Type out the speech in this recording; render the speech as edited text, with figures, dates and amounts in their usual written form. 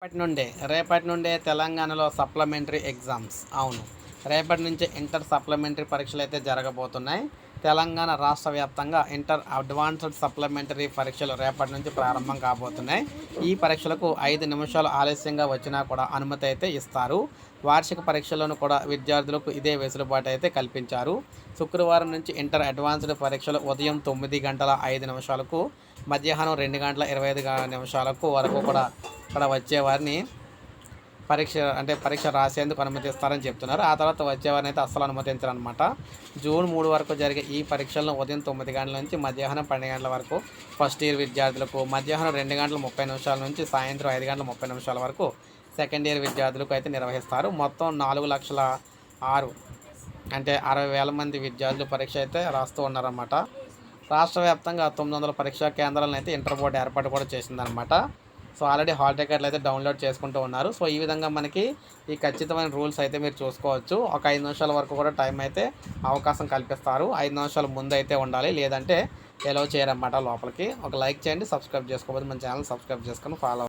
రేపటి నుండే తెలంగాణలో సప్లిమెంటరీ ఎగ్జామ్స్. అవును. రేపటి నుంచి ఇంటర్ సప్లిమెంటరీ పరీక్షలు అయితే జరగబోతున్నాయి. తెలంగాణ రాష్ట్ర వ్యాప్తంగా ఇంటర్ అడ్వాన్స్డ్ సప్లిమెంటరీ పరీక్షలు రేపటి నుంచి ప్రారంభం కాబోతున్నాయి. ఈ పరీక్షలకు 5 నిమిషాలు ఆలస్యంగా వచ్చినా కూడా అనుమతి అయితే ఇస్తారు. వార్షిక పరీక్షలను కూడా విద్యార్థులకు ఇదే వెసులుబాటు అయితే కల్పించారు. శుక్రవారం నుంచి ఇంటర్ అడ్వాన్స్డ్ పరీక్షలు ఉదయం 9 గంటల 5 నిమిషాలకు, మధ్యాహ్నం 2 గంటల 25 నిమిషాలకు వరకు కూడా ఇక్కడ వచ్చేవారిని పరీక్ష రాసేందుకు అనుమతిస్తారని చెప్తున్నారు. ఆ తర్వాత వచ్చేవారిని అయితే అస్సలు అనుమతించరనమాట. జూన్ 3 వరకు జరిగే ఈ పరీక్షలను ఉదయం 9 గంటల నుంచి మధ్యాహ్నం 12 గంటల వరకు ఫస్ట్ ఇయర్ విద్యార్థులకు, మధ్యాహ్నం 2 గంటల 30 నిమిషాల నుంచి సాయంత్రం 5 గంటల 30 నిమిషాల వరకు సెకండ్ ఇయర్ విద్యార్థులకు అయితే నిర్వహిస్తారు. మొత్తం 4,06,000 అంటే 60,000 మంది విద్యార్థులు పరీక్ష అయితే రాస్తూ ఉన్నారన్నమాట. రాష్ట్ర వ్యాప్తంగా 900 పరీక్షా కేంద్రాలను అయితే ఇంటర్ బోర్డు ఏర్పాటు కూడా చేసిందనమాట. సో ఆల్రెడీ హాల్ టికెట్లు అయితే డౌన్లోడ్ చేసుకుంటూ ఉన్నారు. సో ఈ విధంగా మనకి ఈ ఖచ్చితమైన రూల్స్ అయితే మీరు చూసుకోవచ్చు. ఒక 5 నిమిషాల వరకు కూడా టైం అయితే అవకాశం కల్పిస్తారు. 5 నిమిషాల ముందు అయితే ఉండాలి, లేదంటే ఎలవ్ చేయరన్నమాట లోపలికి. ఒక లైక్ చేయండి, సబ్స్క్రైబ్ చేసుకోకపోతే మన ఛానల్ సబ్స్క్రైబ్ చేసుకొని ఫాలో